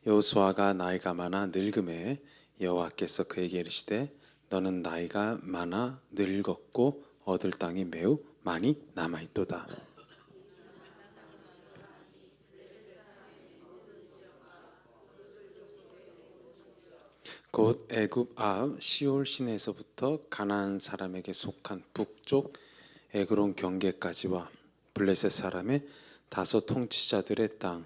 여호수아가 나이가 많아 늙음에 여호와께서 그에게 이르시되 너는 나이가 많아 늙었고 얻을 땅이 매우 많이 남아 있도다. 곧 애굽 앞 시올 시내에서부터 가나안 사람에게 속한 북쪽 에그론 경계까지와 블레셋 사람의 다섯 통치자들의 땅,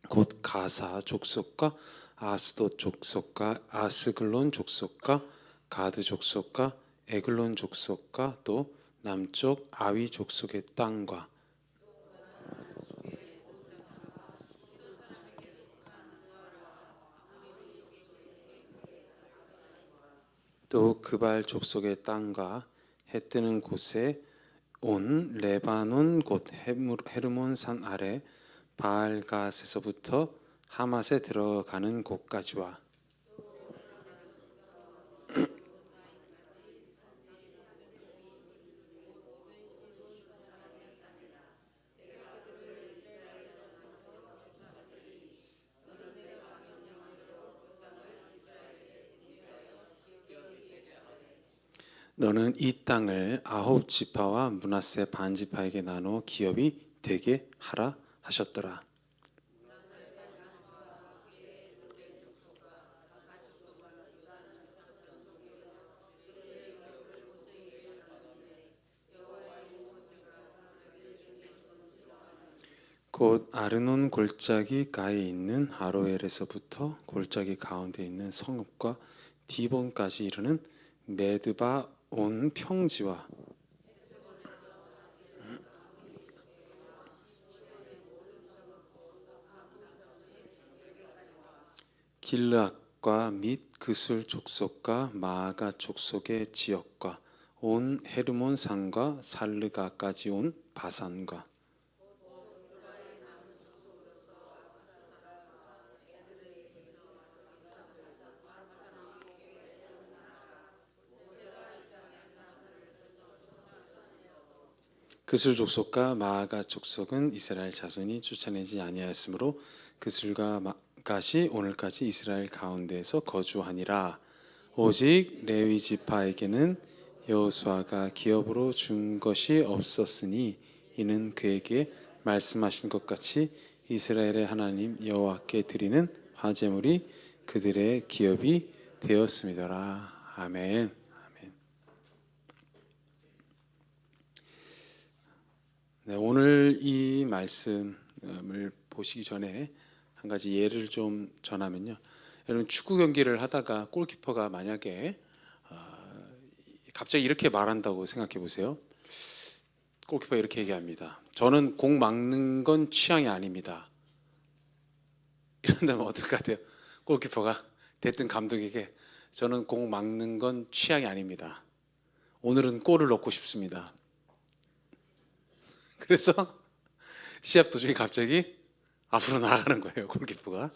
곧 가사 족속과 아스돗 족속과 아스글론 족속과 가드 족속과 에글론 족속과 또 남쪽 아위 족속의 땅과 또 그발 족속의 땅과 해 뜨는 곳에 온 레바논 곧 헤르몬 산 아래 바알갓에서부터 하맛에 들어가는 곳까지와 너는 이 땅을 아홉 지파와 므낫세 반 지파에게 나누어 기업이 되게 하라 하셨더라. 곧 아르논 골짜기 가에 있는 아로엘에서부터 골짜기 가운데 있는 성읍과 디본까지 이르는 메드바 온 평지와 길르앗과 및 그술 족속과 마아가 족속의 지역과 온 헤르몬 산과 살르가까지 온 바산과 그술 족속과 마아가 족속은 이스라엘 자손이 쫓아내지 아니하였으므로 그술과 갓이 오늘까지 이스라엘 가운데에서 거주하니라. 오직 레위 지파에게는 여호수아가 기업으로 준 것이 없었으니 이는 그에게 말씀하신 것 같이 이스라엘의 하나님 여호와께 드리는 화제물이 그들의 기업이 되었음이더라. 아멘. 네, 오늘 이 말씀을 보시기 전에 한 가지 예를 좀 전하면요. 여러분 축구 경기를 하다가 골키퍼가 만약에 갑자기 이렇게 말한다고 생각해 보세요. 골키퍼 이렇게 얘기합니다. 저는 공 막는 건 취향이 아닙니다. 이런다면 어떨 것 같아요? 골키퍼가 됐든 감독에게 저는 공 막는 건 취향이 아닙니다. 오늘은 골을 넣고 싶습니다. 그래서 시합 도중에 갑자기 앞으로 나가는 거예요, 골키퍼가.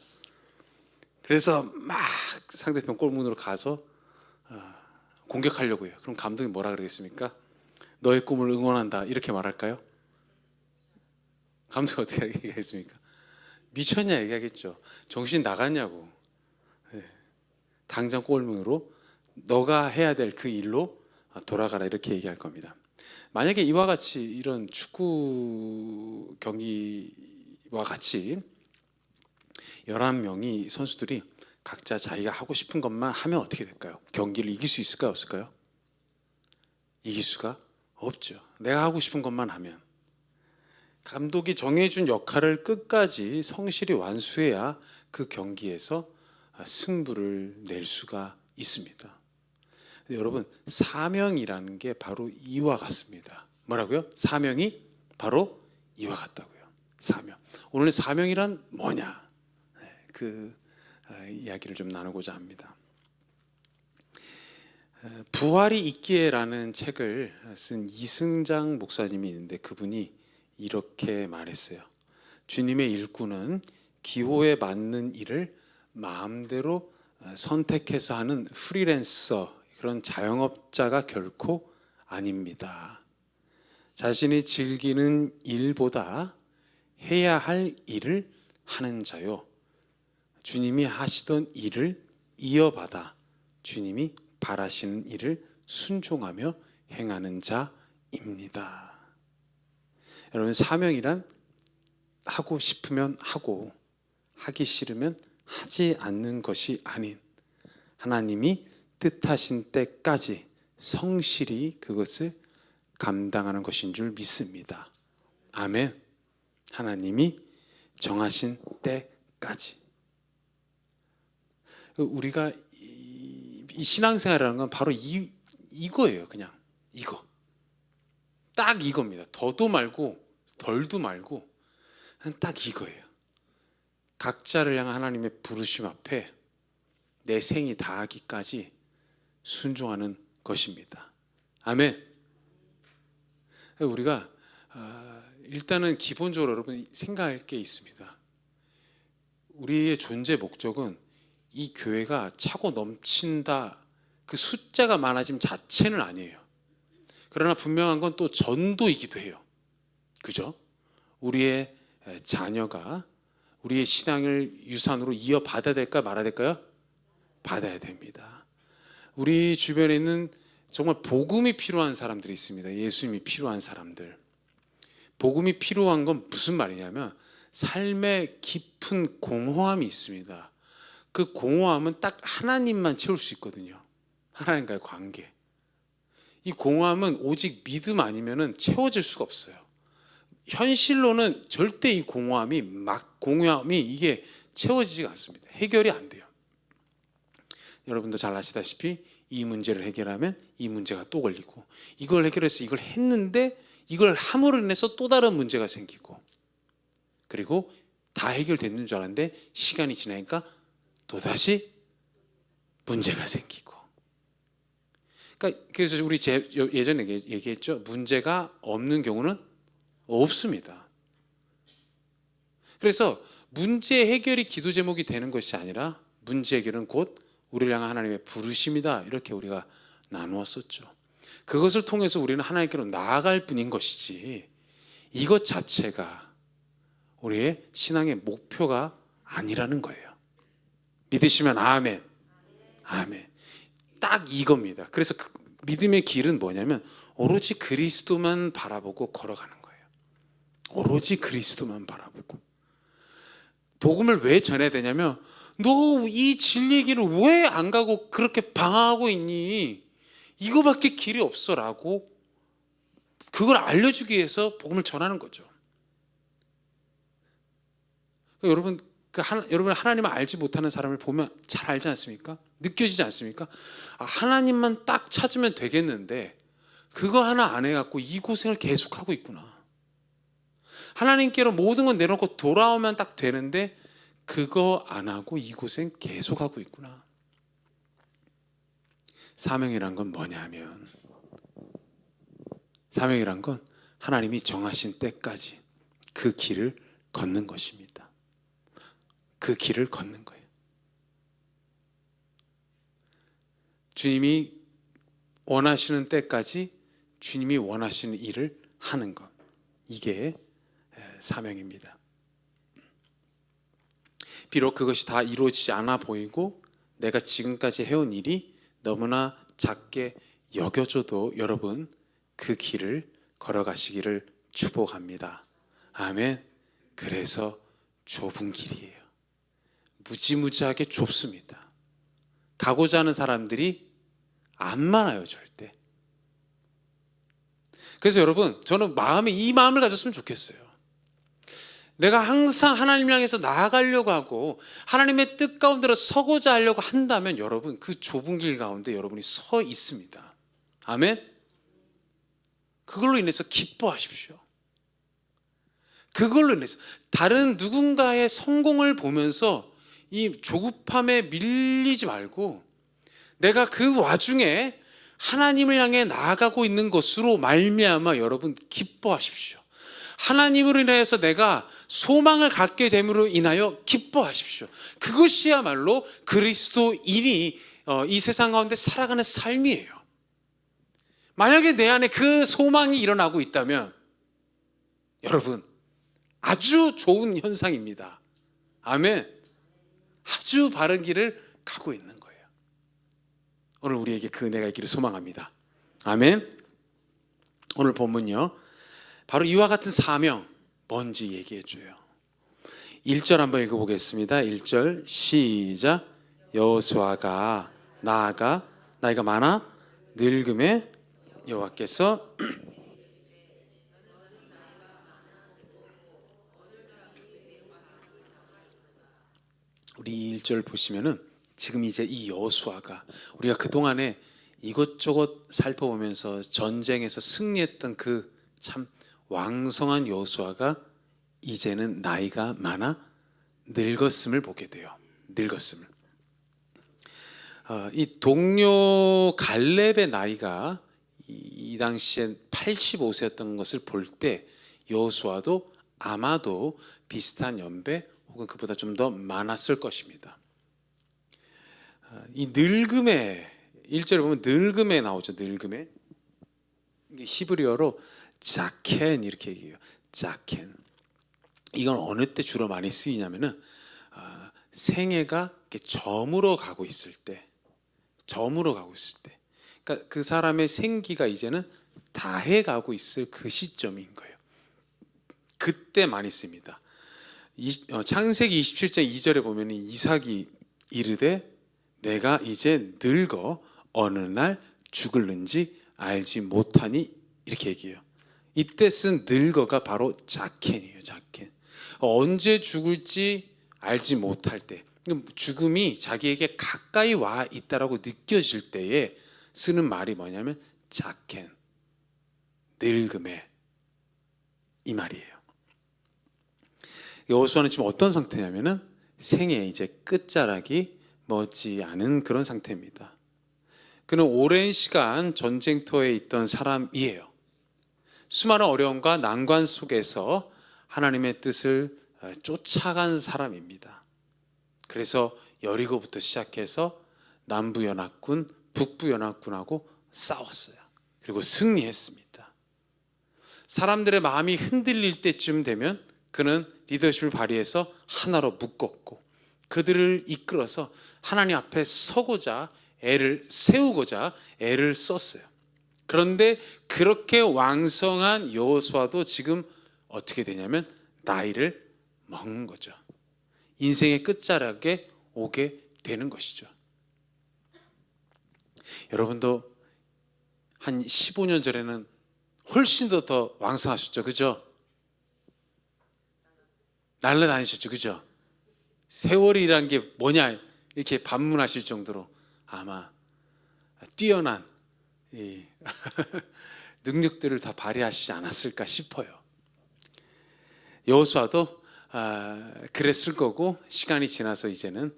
그래서 막 상대편 골문으로 가서 공격하려고 해요. 그럼 감독이 뭐라 그러겠습니까? 너의 꿈을 응원한다 이렇게 말할까요? 감독이 어떻게 얘기하겠습니까? 미쳤냐 얘기하겠죠. 정신 나갔냐고. 네. 당장 골문으로 너가 해야 될 그 일로 돌아가라 이렇게 얘기할 겁니다. 만약에 이와 같이 이런 축구 경기와 같이 11명이 선수들이 각자 자기가 하고 싶은 것만 하면 어떻게 될까요? 경기를 이길 수 있을까요? 없을까요? 이길 수가 없죠. 내가 하고 싶은 것만 하면. 감독이 정해준 역할을 끝까지 성실히 완수해야 그 경기에서 승부를 낼 수가 있습니다. 여러분, 사명이라는 게 바로 이와 같습니다. 뭐라고요? 사명이 바로 이와 같다고요. 사명. 오늘 사명이란 뭐냐? 그 이야기를 좀 나누고자 합니다. 부활이 있기에라는 책을 쓴 이승장 목사님이 있는데 그분이 이렇게 말했어요. 주님의 일꾼은 기호에 맞는 일을 마음대로 선택해서 하는 프리랜서, 그런 자영업자가 결코 아닙니다. 자신이 즐기는 일보다 해야 할 일을 하는 자요. 주님이 하시던 일을 이어받아 주님이 바라시는 일을 순종하며 행하는 자입니다. 여러분, 사명이란 하고 싶으면 하고 하기 싫으면 하지 않는 것이 아닌 하나님이 뜻하신 때까지 성실히 그것을 감당하는 것인 줄 믿습니다. 아멘. 하나님이 정하신 때까지. 우리가 이 신앙생활이라는 건 바로 이거예요. 그냥 이거. 딱 이겁니다. 더도 말고 덜도 말고 딱 이거예요. 각자를 향한 하나님의 부르심 앞에 내 생이 다하기까지 순종하는 것입니다. 아멘. 우리가 일단은 기본적으로 여러분 생각할 게 있습니다. 우리의 존재 목적은 이 교회가 차고 넘친다, 그 숫자가 많아짐 자체는 아니에요. 그러나 분명한 건 또 전도이기도 해요. 그죠? 우리의 자녀가 우리의 신앙을 유산으로 이어받아야 될까 말아야 될까요? 받아야 됩니다. 우리 주변에 있는 정말 복음이 필요한 사람들이 있습니다. 예수님이 필요한 사람들. 복음이 필요한 건 무슨 말이냐면 삶의 깊은 공허함이 있습니다. 그 공허함은 딱 하나님만 채울 수 있거든요. 하나님과의 관계. 이 공허함은 오직 믿음 아니면은 채워질 수가 없어요. 현실로는 절대 이 공허함이 이게 채워지지가 않습니다. 해결이 안 돼요. 여러분도 잘 아시다시피 이 문제를 해결하면 이 문제가 또 걸리고, 이걸 해결해서 이걸 했는데 이걸 함으로 인해서 또 다른 문제가 생기고, 그리고 다 해결됐는 줄 알았는데 시간이 지나니까 또다시 문제가 생기고. 그러니까 그래서 우리 예전에 얘기했죠. 문제가 없는 경우는 없습니다. 그래서 문제 해결이 기도 제목이 되는 것이 아니라 문제 해결은 곧 우리를 향한 하나님의 부르심이다, 이렇게 우리가 나누었었죠. 그것을 통해서 우리는 하나님께로 나아갈 뿐인 것이지 이것 자체가 우리의 신앙의 목표가 아니라는 거예요. 믿으시면 아멘. 아멘. 딱 이겁니다. 그래서 그 믿음의 길은 뭐냐면 오로지 그리스도만 바라보고 걸어가는 거예요. 오로지 그리스도만 바라보고. 복음을 왜 전해야 되냐면 너 이 진리의 길을 왜 안 가고 그렇게 방황하고 있니? 이거밖에 길이 없어라고 그걸 알려주기 위해서 복음을 전하는 거죠. 여러분, 여러분 하나님을 알지 못하는 사람을 보면 잘 알지 않습니까? 느껴지지 않습니까? 하나님만 딱 찾으면 되겠는데 그거 하나 안 해갖고 이 고생을 계속하고 있구나. 하나님께로 모든 건 내놓고 돌아오면 딱 되는데 그거 안 하고 이 고생 계속하고 있구나. 사명이란 건 뭐냐 하면, 사명이란 건 하나님이 정하신 때까지 그 길을 걷는 것입니다. 그 길을 걷는 거예요. 주님이 원하시는 때까지 주님이 원하시는 일을 하는 것, 이게 사명입니다. 비록 그것이 다 이루어지지 않아 보이고 내가 지금까지 해온 일이 너무나 작게 여겨져도 여러분 그 길을 걸어가시기를 축복합니다. 아멘. 그래서 좁은 길이에요. 무지무지하게 좁습니다. 가고자 하는 사람들이 안 많아요, 절대. 그래서 여러분, 저는 이 마음을 가졌으면 좋겠어요. 내가 항상 하나님 향해서 나아가려고 하고 하나님의 뜻 가운데로 서고자 하려고 한다면 여러분 그 좁은 길 가운데 여러분이 서 있습니다. 아멘. 그걸로 인해서 기뻐하십시오. 그걸로 인해서 다른 누군가의 성공을 보면서 이 조급함에 밀리지 말고 내가 그 와중에 하나님을 향해 나아가고 있는 것으로 말미암아 여러분 기뻐하십시오. 하나님으로 인해서 내가 소망을 갖게 됨으로 인하여 기뻐하십시오. 그것이야말로 그리스도인이 이 세상 가운데 살아가는 삶이에요. 만약에 내 안에 그 소망이 일어나고 있다면 여러분 아주 좋은 현상입니다. 아멘. 아주 아주 바른 길을 가고 있는 거예요. 오늘 우리에게 그 은혜가 있기를 소망합니다. 아멘. 오늘 본문요, 바로 이와 같은 사명 뭔지 얘기해 줘요. 1절 한번 읽어보겠습니다. 1절 시작. 여호수아가 나아가 나이가 많아 늙음에 여호와께서 우리 1절 보시면은 지금 이제 이 여호수아가 우리가 그동안에 이것저것 살펴보면서 전쟁에서 승리했던 그 참 왕성한 여호수아가 이제는 나이가 많아 늙었음을 보게 돼요. 늙었음을. 이 동료 갈렙의 나이가 이 당시엔 85세였던 것을 볼 때 여호수아도 아마도 비슷한 연배 혹은 그보다 좀 더 많았을 것입니다. 이 늙음에 1절에 보면 늙음에 나오죠. 늙음에 이게 히브리어로 자켄 이렇게 얘기해요. 자켄. 이건 어느 때 주로 많이 쓰이냐면은 생애가 저물어 가고 있을 때, 그러니까 그 사람의 생기가 이제는 다해 가고 있을 그 시점인 거예요. 그때 많이 씁니다. 창세기 27장 2절에 보면 이삭이 이르되 내가 이제 늙어 어느 날 죽을는지 알지 못하니 이렇게 얘기해요. 이때 쓴 늙어가 바로 자켄이에요. 자켄. 언제 죽을지 알지 못할 때, 죽음이 자기에게 가까이 와 있다라고 느껴질 때에 쓰는 말이 뭐냐면 자켄, 늙음에, 이 말이에요. 여호수아는 지금 어떤 상태냐면은 생애 이제 끝자락이 머지 않은 그런 상태입니다. 그는 오랜 시간 전쟁터에 있던 사람이에요. 수많은 어려움과 난관 속에서 하나님의 뜻을 쫓아간 사람입니다. 그래서 여리고부터 시작해서 남부연합군, 북부연합군하고 싸웠어요. 그리고 승리했습니다. 사람들의 마음이 흔들릴 때쯤 되면 그는 리더십을 발휘해서 하나로 묶었고 그들을 이끌어서 하나님 앞에 서고자 세우고자 애를 썼어요. 그런데 그렇게 왕성한 여호수아도 지금 어떻게 되냐면 나이를 먹는 거죠. 인생의 끝자락에 오게 되는 것이죠. 여러분도 한 15년 전에는 훨씬 더 왕성하셨죠. 그죠? 날라다니셨죠. 그죠? 세월이란 게 뭐냐 이렇게 반문하실 정도로 아마 뛰어난 이 능력들을 다 발휘하시지 않았을까 싶어요. 여호수아도 그랬을 거고 시간이 지나서 이제는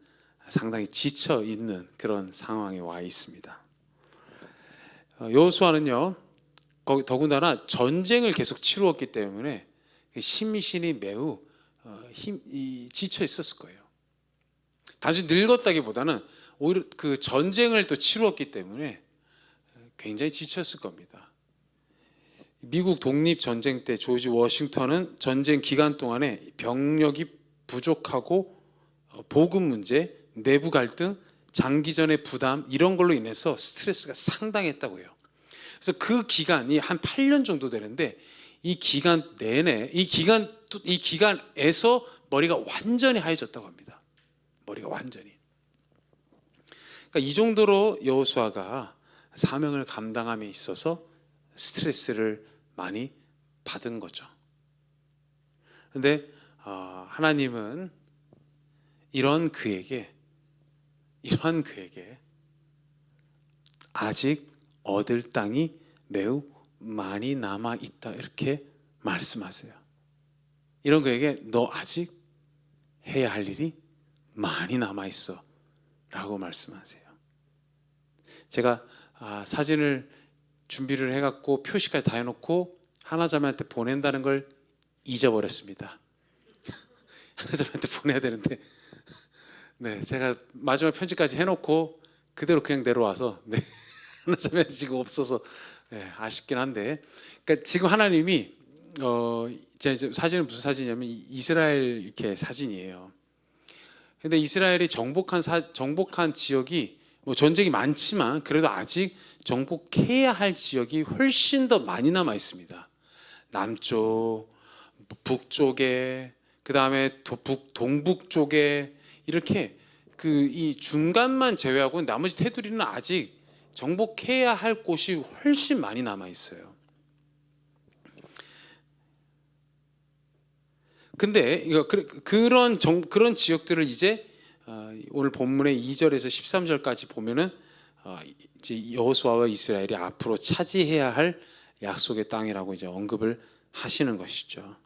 상당히 지쳐 있는 그런 상황에 와 있습니다. 여호수아는요 더군다나 전쟁을 계속 치루었기 때문에 심신이 매우 지쳐 있었을 거예요. 단순히 늙었다기보다는 오히려 그 전쟁을 또 치루었기 때문에 굉장히 지쳤을 겁니다. 미국 독립전쟁 때 조지 워싱턴은 전쟁 기간 동안에 병력이 부족하고 보급 문제, 내부 갈등, 장기전의 부담 이런 걸로 인해서 스트레스가 상당했다고요. 그래서 그 기간이 한 8년 정도 되는데 이 기간 내내 이 기간에서 머리가 완전히 하얘졌다고 합니다. 머리가 완전히. 그러니까 이 정도로 여호수아가 사명을 감당함에 있어서 스트레스를 많이 받은 거죠. 그런데 하나님은 이런 그에게 아직 얻을 땅이 매우 많이 남아 있다 이렇게 말씀하세요. 이런 그에게 너 아직 해야 할 일이 많이 남아 있어라고 말씀하세요. 제가 사진을 준비를 해갖고 표시까지 다 해놓고 하나자매한테 보낸다는 걸 잊어버렸습니다. 하나자매한테 보내야 되는데, 네, 제가 마지막 편지까지 해놓고 그대로 그냥 내려와서, 네, 하나자매한테 지금 없어서 네, 아쉽긴 한데, 그러니까 지금 하나님이 제가 이제 사진은 무슨 사진이냐면 이스라엘 이렇게 사진이에요. 근데 이스라엘이 정복한 지역이 뭐 전쟁이 많지만 그래도 아직 정복해야 할 지역이 훨씬 더 많이 남아 있습니다. 남쪽, 북쪽에, 그 다음에 동북 쪽에 이렇게 그 이 중간만 제외하고 나머지 테두리는 아직 정복해야 할 곳이 훨씬 많이 남아 있어요. 근데 그런 지역들을 이제 오늘 본문의 2절에서 13절까지 보면은 이제 여호수아와 이스라엘이 앞으로 차지해야 할 약속의 땅이라고 이제 언급을 하시는 것이죠.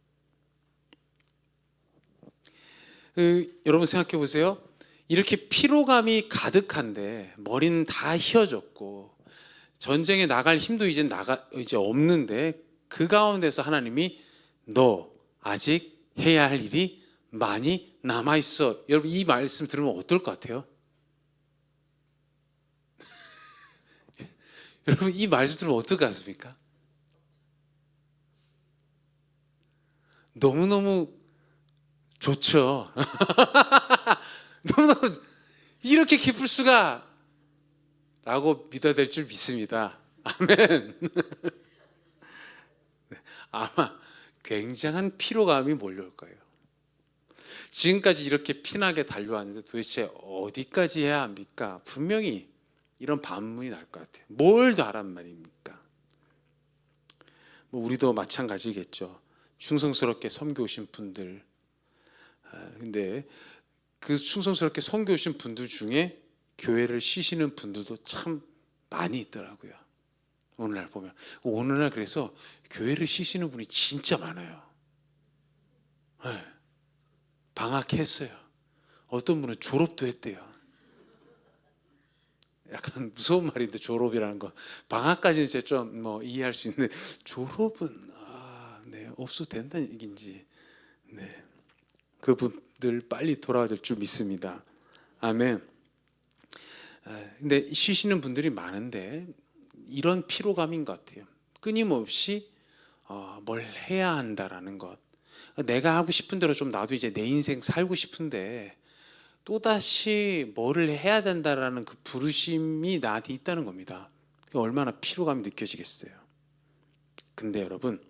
여러분 생각해 보세요. 이렇게 피로감이 가득한데 머리는 다 휘어졌고 전쟁에 나갈 힘도 이제 없는데 그 가운데서 하나님이 너 아직 해야 할 일이 많이 남아 있어. 여러분 이 말씀 들으면 어떨 것 같아요? 여러분 이 말씀 들으면 어떨 것 같습니까? 너무너무 좋죠. 너무너무 이렇게 기쁠 수가 라고 믿어야 될 줄 믿습니다. 아멘. 아마 굉장한 피로감이 몰려올 거예요. 지금까지 이렇게 피나게 달려왔는데 도대체 어디까지 해야 합니까? 분명히 이런 반문이 날 것 같아요. 뭘 더 하란 말입니까? 뭐 우리도 마찬가지겠죠. 충성스럽게 섬겨오신 분들. 근데 그 충성스럽게 섬겨오신 분들 중에 교회를 쉬시는 분들도 참 많이 있더라고요. 오늘날 보면 오늘날 그래서 교회를 쉬시는 분이 진짜 많아요. 네. 방학했어요. 어떤 분은 졸업도 했대요. 약간 무서운 말인데 졸업이라는 거 방학까지는 이제 좀 뭐 이해할 수 있는데 졸업은 네, 없어도 된다는 얘기인지 네. 그분들 빨리 돌아와야 될 줄 믿습니다. 아멘. 근데 쉬시는 분들이 많은데 이런 피로감인 것 같아요. 끊임없이 뭘 해야 한다라는 것. 내가 하고 싶은 대로 좀 나도 이제 내 인생 살고 싶은데 또다시 뭐를 해야 된다라는 그 부르심이 나한테 있다는 겁니다. 얼마나 피로감이 느껴지겠어요. 근데 여러분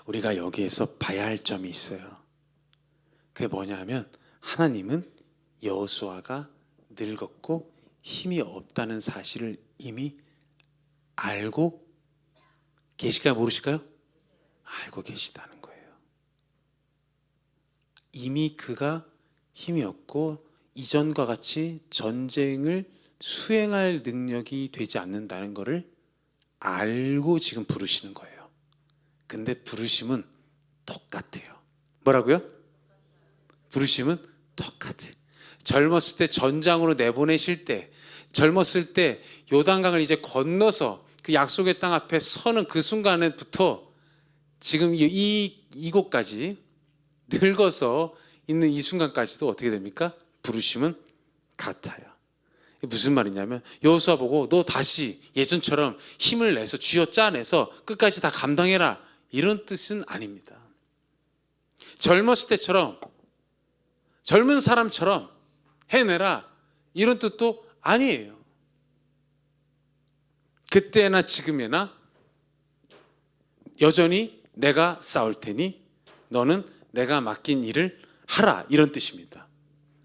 우리가 여기에서 봐야 할 점이 있어요. 그게 뭐냐면 하나님은 여호수아가 늙었고 힘이 없다는 사실을 이미 알고 계실까요? 모르실까요? 알고 계시다는 거예요. 이미 그가 힘이 없고 이전과 같이 전쟁을 수행할 능력이 되지 않는다는 것을 알고 지금 부르시는 거예요. 근데 부르심은 똑같아요. 뭐라고요? 부르심은 똑같아요. 젊었을 때 전장으로 내보내실 때, 젊었을 때 요단강을 이제 건너서 그 약속의 땅 앞에 서는 그 순간부터 지금 이곳까지 늙어서 있는 이 순간까지도 어떻게 됩니까? 부르심은 같아요. 무슨 말이냐면 여호수아 보고 너 다시 예전처럼 힘을 내서 쥐어 짜내서 끝까지 다 감당해라 이런 뜻은 아닙니다. 젊었을 때처럼 젊은 사람처럼 해내라 이런 뜻도 아니에요. 그때나 지금이나 여전히 내가 싸울 테니 너는 내가 맡긴 일을 하라 이런 뜻입니다.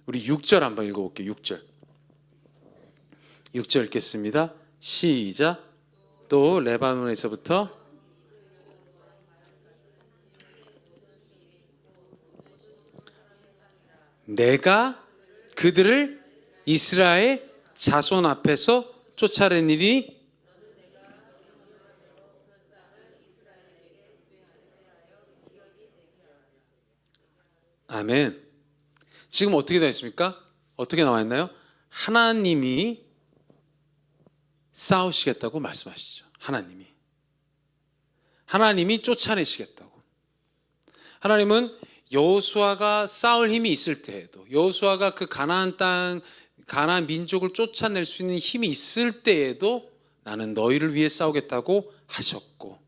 우리 6절 한번 읽어볼게요. 6절 읽겠습니다. 시작. 또 레바논에서부터 내가 그들을 이스라엘 자손 앞에서 쫓아내니니 아멘. 지금 어떻게 되어 있습니까? 어떻게 나와 있나요? 하나님이 싸우시겠다고 말씀하시죠. 하나님이 쫓아내시겠다고. 하나님은 여호수아가 싸울 힘이 있을 때에도 여호수아가 그 가나안 땅 가나안 민족을 쫓아낼 수 있는 힘이 있을 때에도 나는 너희를 위해 싸우겠다고 하셨고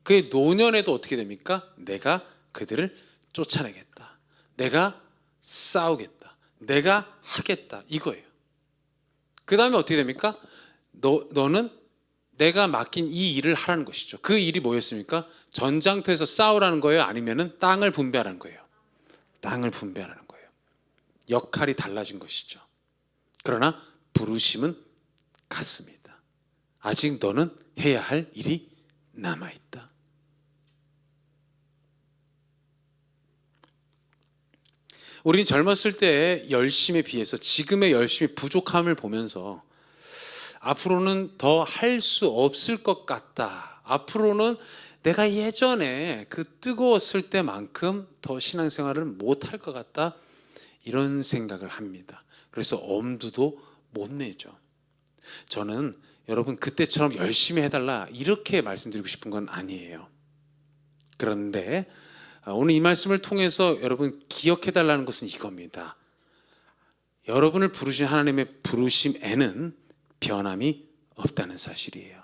그의 노년에도 어떻게 됩니까? 내가 그들을 쫓아내겠다. 내가 싸우겠다. 내가 하겠다. 이거예요. 그 다음에 어떻게 됩니까? 너는 내가 맡긴 이 일을 하라는 것이죠. 그 일이 뭐였습니까? 전장터에서 싸우라는 거예요? 아니면은 땅을 분배하라는 거예요? 땅을 분배하라는 거예요. 역할이 달라진 것이죠. 그러나 부르심은 같습니다. 아직 너는 해야 할 일이 남아있다. 우리는 젊었을 때의 열심에 비해서 지금의 열심이 부족함을 보면서 앞으로는 더 할 수 없을 것 같다. 앞으로는 내가 예전에 그 뜨거웠을 때만큼 더 신앙생활을 못할 것 같다. 이런 생각을 합니다. 그래서 엄두도 못 내죠. 저는 여러분 그때처럼 열심히 해달라 이렇게 말씀드리고 싶은 건 아니에요. 그런데 오늘 이 말씀을 통해서 여러분 기억해달라는 것은 이겁니다. 여러분을 부르신 하나님의 부르심에는 변함이 없다는 사실이에요.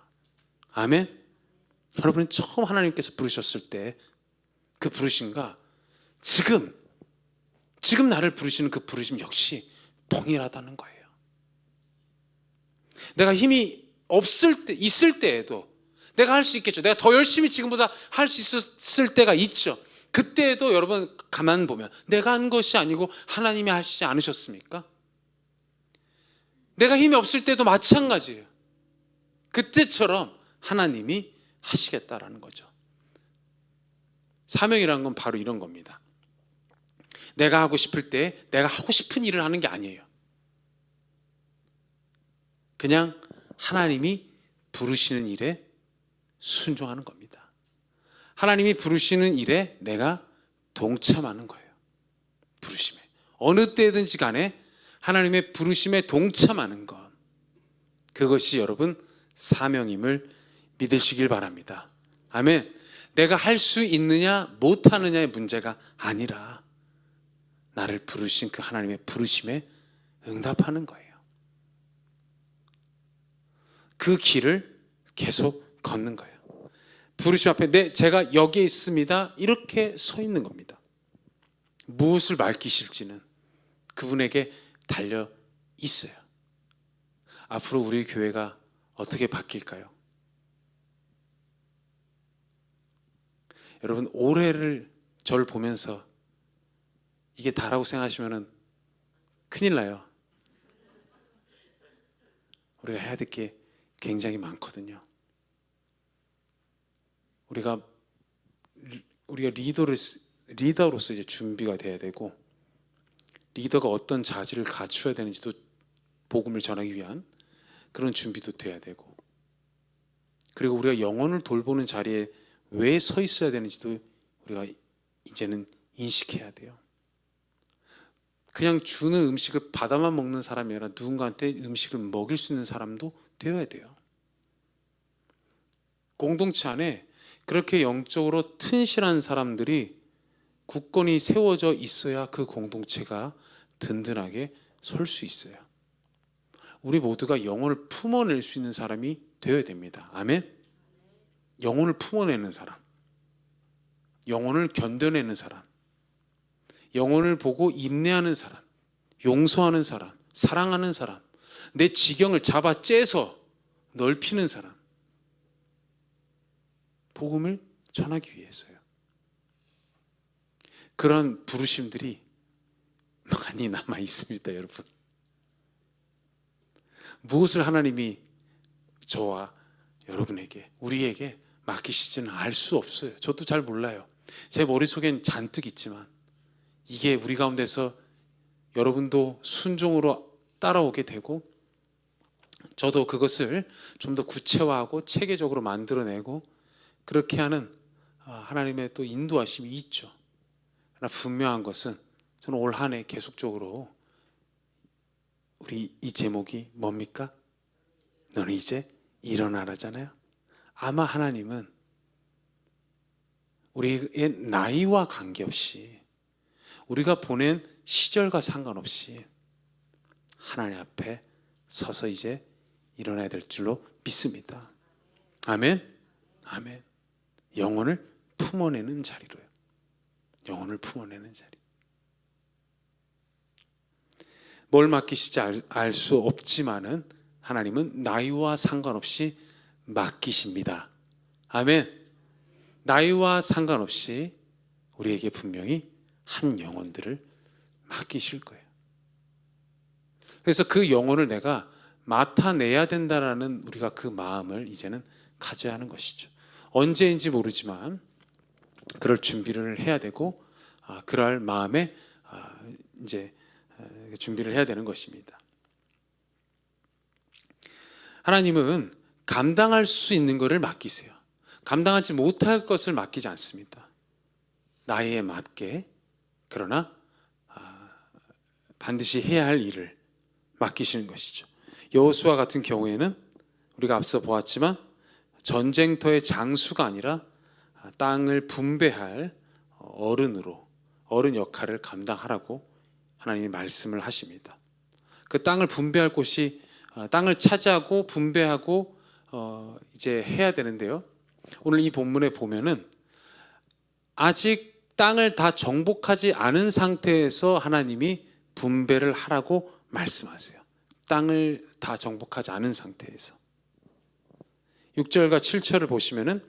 아멘. 여러분은 처음 하나님께서 부르셨을 때 그 부르심과 지금 나를 부르시는 그 부르심 역시 동일하다는 거예요. 내가 힘이 없을 때, 있을 때에도 내가 할 수 있겠죠. 내가 더 열심히 지금보다 할 수 있을 때가 있죠. 그때에도 여러분 가만 보면 내가 한 것이 아니고 하나님이 하시지 않으셨습니까? 내가 힘이 없을 때도 마찬가지예요. 그때처럼 하나님이 하시겠다라는 거죠. 사명이라는 건 바로 이런 겁니다. 내가 하고 싶을 때 내가 하고 싶은 일을 하는 게 아니에요. 그냥 하나님이 부르시는 일에 순종하는 겁니다. 하나님이 부르시는 일에 내가 동참하는 거예요. 부르심에. 어느 때든지 간에 하나님의 부르심에 동참하는 것. 그것이 여러분 사명임을 믿으시길 바랍니다. 아멘. 내가 할 수 있느냐 못하느냐의 문제가 아니라 나를 부르신 그 하나님의 부르심에 응답하는 거예요. 그 길을 계속 걷는 거예요. 부르심 앞에 제가 여기에 있습니다. 이렇게 서 있는 겁니다. 무엇을 맡기실지는 그분에게 달려 있어요. 앞으로 우리 교회가 어떻게 바뀔까요? 여러분 올해를 저를 보면서 이게 다라고 생각하시면 큰일 나요. 우리가 해야 될 게 굉장히 많거든요. 우리가 리더로서 이제 준비가 돼야 되고, 리더가 어떤 자질을 갖추어야 되는지도 복음을 전하기 위한 그런 준비도 돼야 되고, 그리고 우리가 영혼을 돌보는 자리에 왜 서 있어야 되는지도 우리가 이제는 인식해야 돼요. 그냥 주는 음식을 받아만 먹는 사람이 아니라 누군가한테 음식을 먹일 수 있는 사람도 되어야 돼요. 공동체 안에 그렇게 영적으로 튼실한 사람들이 굳건히 세워져 있어야 그 공동체가 든든하게 설 수 있어요. 우리 모두가 영혼을 품어낼 수 있는 사람이 되어야 됩니다. 아멘. 영혼을 품어내는 사람, 영혼을 견뎌내는 사람, 영혼을 보고 인내하는 사람, 용서하는 사람, 사랑하는 사람, 내 지경을 잡아 째서 넓히는 사람, 복음을 전하기 위해서요. 그런 부르심들이 많이 남아 있습니다, 여러분. 무엇을 하나님이 저와 여러분에게, 우리에게 맡기시지는 알 수 없어요. 저도 잘 몰라요. 제 머릿속엔 잔뜩 있지만 이게 우리 가운데서 여러분도 순종으로 따라오게 되고, 저도 그것을 좀 더 구체화하고 체계적으로 만들어내고 그렇게 하는 하나님의 또 인도하심이 있죠. 그러나 분명한 것은 저는 올 한 해 계속적으로 우리 이 제목이 뭡니까? 너는 이제 일어나라잖아요. 아마 하나님은 우리의 나이와 관계없이, 우리가 보낸 시절과 상관없이 하나님 앞에 서서 이제 일어나야 될 줄로 믿습니다. 아멘. 아멘. 영혼을 품어내는 자리로요. 영혼을 품어내는 자리. 뭘 맡기실지 알 수 없지만은 하나님은 나이와 상관없이 맡기십니다. 아멘. 나이와 상관없이 우리에게 분명히 한 영혼들을 맡기실 거예요. 그래서 그 영혼을 내가 맡아내야 된다라는 우리가 그 마음을 이제는 가져야 하는 것이죠. 언제인지 모르지만 그럴 준비를 해야 되고 그럴 마음에 이제 준비를 해야 되는 것입니다. 하나님은 감당할 수 있는 것을 맡기세요. 감당하지 못할 것을 맡기지 않습니다. 나이에 맞게, 그러나 반드시 해야 할 일을 맡기시는 것이죠. 여호수아 같은 경우에는 우리가 앞서 보았지만 전쟁터의 장수가 아니라 땅을 분배할 어른 역할을 감당하라고 하나님이 말씀을 하십니다. 그 땅을 분배할 곳이 땅을 차지하고 분배하고 이제 해야 되는데요. 오늘 이 본문에 보면은 아직 땅을 다 정복하지 않은 상태에서 하나님이 분배를 하라고 말씀하세요. 땅을 다 정복하지 않은 상태에서. 6절과 7절을 보시면은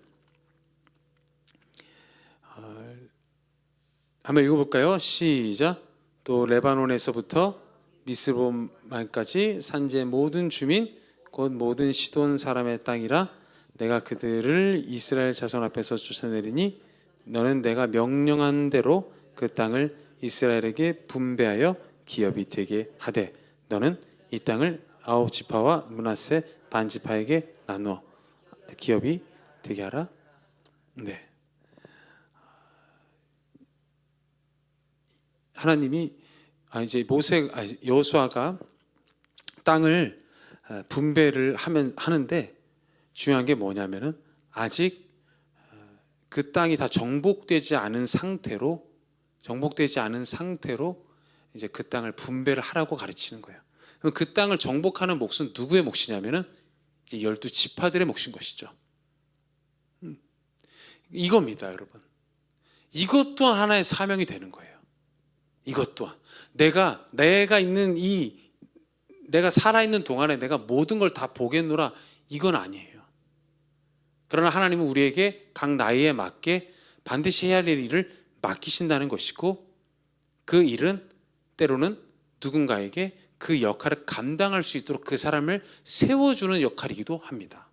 한번 읽어볼까요? 시작. 또 레바논에서부터 미스보만까지 산지의 모든 주민 곧 모든 시돈 사람의 땅이라 내가 그들을 이스라엘 자손 앞에서 쫓아내리니 너는 내가 명령한 대로 그 땅을 이스라엘에게 분배하여 기업이 되게 하되 너는 이 땅을 9지파와 므낫세 반지파에게 나누어 기업이 되게 하라. 네. 하나님이 이제 여호수아가 땅을 분배를 하는데 중요한 게 뭐냐면은 아직 그 땅이 다 정복되지 않은 상태로 이제 그 땅을 분배를 하라고 가르치는 거예요. 그럼 그 땅을 정복하는 몫은 누구의 몫이냐면은 이제 12지파들의 몫인 것이죠. 이겁니다, 여러분. 이것 또한 하나의 사명이 되는 거예요. 이것 또한 내가 살아있는 동안에 내가 모든 걸 다 보겠노라, 이건 아니에요. 그러나 하나님은 우리에게 각 나이에 맞게 반드시 해야 할 일을 맡기신다는 것이고 그 일은 때로는 누군가에게 그 역할을 감당할 수 있도록 그 사람을 세워주는 역할이기도 합니다.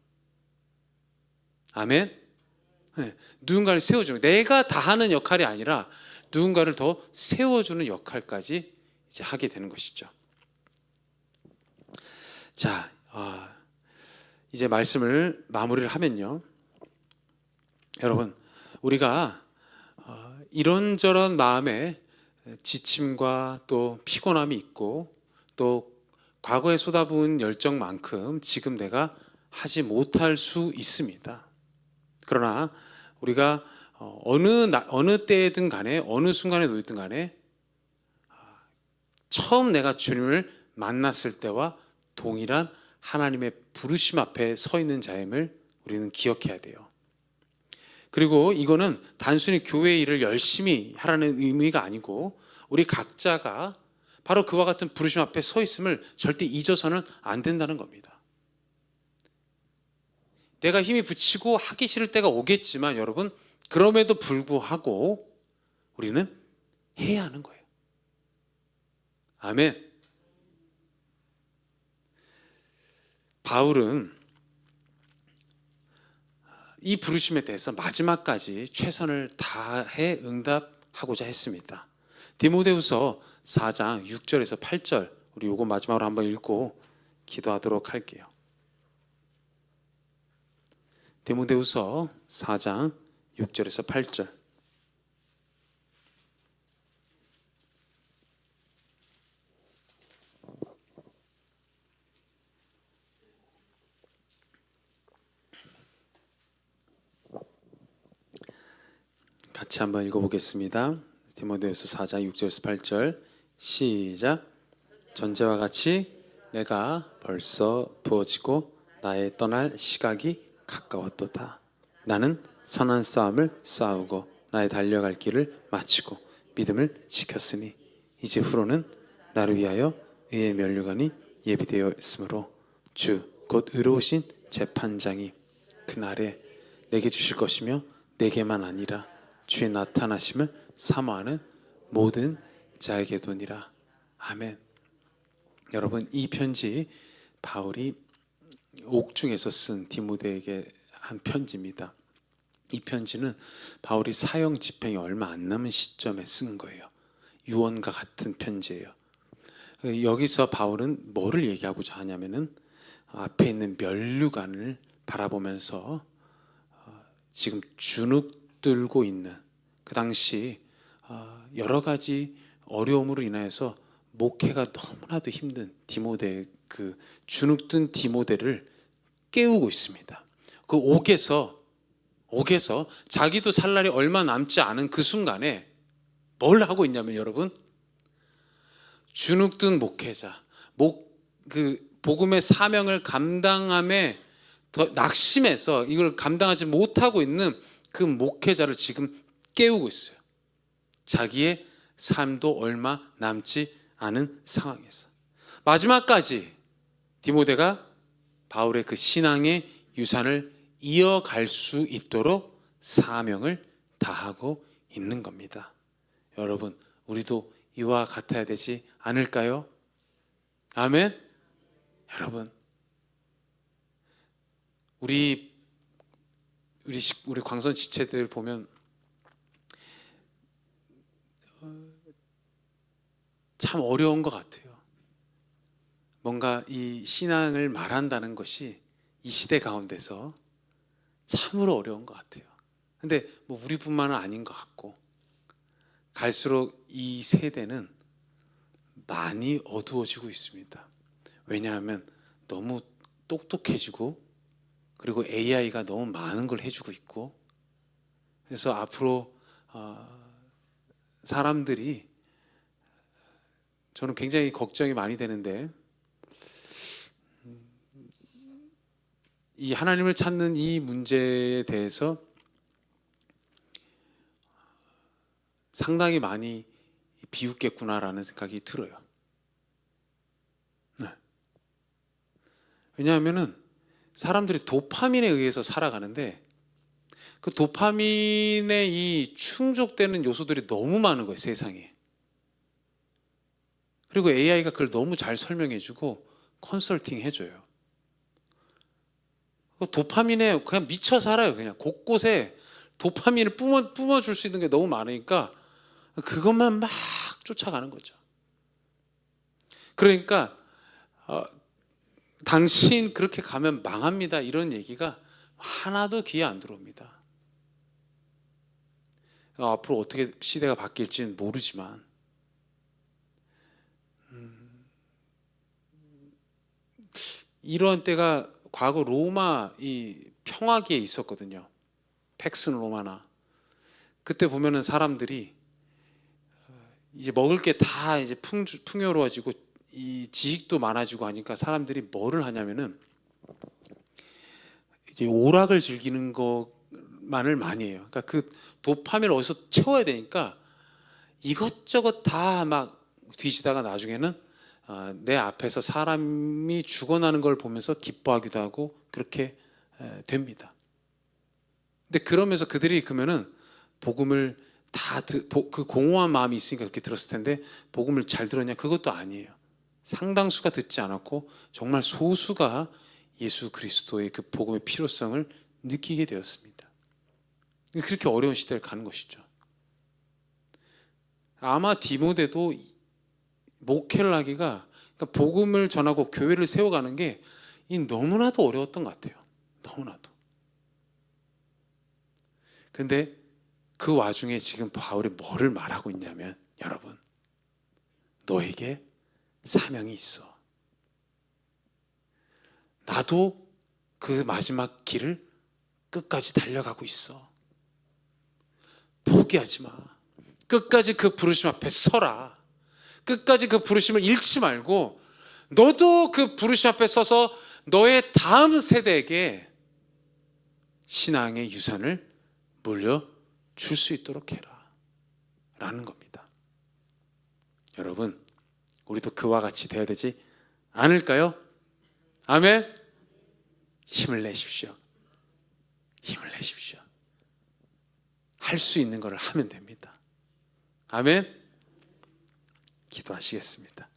아멘. 네, 누군가를 세워주는, 내가 다 하는 역할이 아니라 누군가를 더 세워주는 역할까지 이제 하게 되는 것이죠. 자, 이제 말씀을 마무리를 하면요, 여러분, 우리가 이런저런 마음에 지침과 또 피곤함이 있고 또 과거에 쏟아부은 열정만큼 지금 내가 하지 못할 수 있습니다. 그러나 우리가 어느 때든 간에 어느 순간에 놓였든 간에 처음 내가 주님을 만났을 때와 동일한 하나님의 부르심 앞에 서 있는 자임을 우리는 기억해야 돼요. 그리고 이거는 단순히 교회 일을 열심히 하라는 의미가 아니고 우리 각자가 바로 그와 같은 부르심 앞에 서 있음을 절대 잊어서는 안 된다는 겁니다. 내가 힘이 붙이고 하기 싫을 때가 오겠지만 여러분, 그럼에도 불구하고 우리는 해야 하는 거예요. 아멘. 바울은 이 부르심에 대해서 마지막까지 최선을 다해 응답하고자 했습니다. 디모데후서 4장 6절에서 8절, 우리 요거 마지막으로 한번 읽고 기도하도록 할게요. 디모데후서 4장 6절에서 8절. 같이 한번 읽어보겠습니다. 디모데후서 4장 6절에서 8절 시작. 전제와 같이 내가 벌써 부어지고 나의 떠날 시각이 가까웠도다. 나는 선한 싸움을 싸우고 나의 달려갈 길을 마치고 믿음을 지켰으니 이제 후로는 나를 위하여 의의 면류관이 예비되어 있으므로 주 곧 의로우신 재판장이 그날에 내게 주실 것이며 내게만 아니라 주의 나타나심을 사모하는 모든 자에게 도니라. 아멘. 여러분, 이 편지 바울이 옥중에서 쓴 디모데에게 한 편지입니다. 이 편지는 바울이 사형 집행이 얼마 안 남은 시점에 쓴 거예요. 유언과 같은 편지예요. 여기서 바울은 뭐를 얘기하고자 하냐면은 앞에 있는 면류관을 바라보면서 지금 주눅 들고 있는 그 당시 여러 가지 어려움으로 인해서 목회가 너무나도 힘든 디모데, 그 주눅든 디모데를 깨우고 있습니다. 그 옥에서 자기도 살 날이 얼마 남지 않은 그 순간에 뭘 하고 있냐면, 여러분, 주눅든 목회자, 그 복음의 사명을 감당함에 더 낙심해서 이걸 감당하지 못하고 있는 그 목회자를 지금 깨우고 있어요. 자기의 삶도 얼마 남지 않은 상황에서 마지막까지 디모데가 바울의 그 신앙의 유산을 이어갈 수 있도록 사명을 다하고 있는 겁니다. 여러분, 우리도 이와 같아야 되지 않을까요? 아멘. 여러분, 우리 광선 지체들 보면 참 어려운 것 같아요. 뭔가 이 신앙을 말한다는 것이 이 시대 가운데서 참으로 어려운 것 같아요. 근데 뭐 우리뿐만은 아닌 것 같고, 갈수록 이 세대는 많이 어두워지고 있습니다. 왜냐하면 너무 똑똑해지고, 그리고 AI가 너무 많은 걸 해주고 있고, 그래서 앞으로 사람들이, 저는 굉장히 걱정이 많이 되는데, 이 하나님을 찾는 이 문제에 대해서 상당히 많이 비웃겠구나라는 생각이 들어요. 네. 왜냐하면은 사람들이 도파민에 의해서 살아가는데, 그 도파민에 이 충족되는 요소들이 너무 많은 거예요, 세상에. 그리고 AI가 그걸 너무 잘 설명해주고 컨설팅 해줘요. 도파민에 그냥 미쳐 살아요. 그냥 곳곳에 도파민을 뿜어줄 수 있는 게 너무 많으니까 그것만 막 쫓아가는 거죠. 그러니까 당신 그렇게 가면 망합니다, 이런 얘기가 하나도 귀에 안 들어옵니다. 앞으로 어떻게 시대가 바뀔지는 모르지만 이런 때가 과거 로마 이 평화기에 있었거든요. 팩스 로마나. 그때 보면은 사람들이 이제 먹을 게 다 이제 풍요로워지고 이 지식도 많아지고 하니까 사람들이 뭐를 하냐면은 이제 오락을 즐기는 것만을 많이 해요. 그러니까 그 도파민을 어디서 채워야 되니까 이것저것 다 막 뒤지다가 나중에는 내 앞에서 사람이 죽어나는 걸 보면서 기뻐하기도 하고 그렇게 됩니다. 근데 그러면서 그들이 그러면은 복음을 그 공허한 마음이 있으니까 그렇게 들었을 텐데, 복음을 잘 들었냐? 그것도 아니에요. 상당수가 듣지 않았고 정말 소수가 예수 그리스도의 그 복음의 필요성을 느끼게 되었습니다. 그렇게 어려운 시대를 가는 것이죠. 아마 디모데도 목회를 하기가, 그러니까 복음을 전하고 교회를 세워가는 게 너무나도 어려웠던 것 같아요. 너무나도. 근데 그 와중에 지금 바울이 뭐를 말하고 있냐면, 여러분, 너에게 사명이 있어. 나도 그 마지막 길을 끝까지 달려가고 있어. 포기하지 마. 끝까지 그 부르심 앞에 서라. 끝까지 그 부르심을 잃지 말고 너도 그 부르심 앞에 서서 너의 다음 세대에게 신앙의 유산을 물려줄 수 있도록 해라 라는 겁니다. 여러분, 우리도 그와 같이 되어야 되지 않을까요? 아멘. 힘을 내십시오. 힘을 내십시오. 할 수 있는 것을 하면 됩니다. 아멘. 기도하시겠습니다.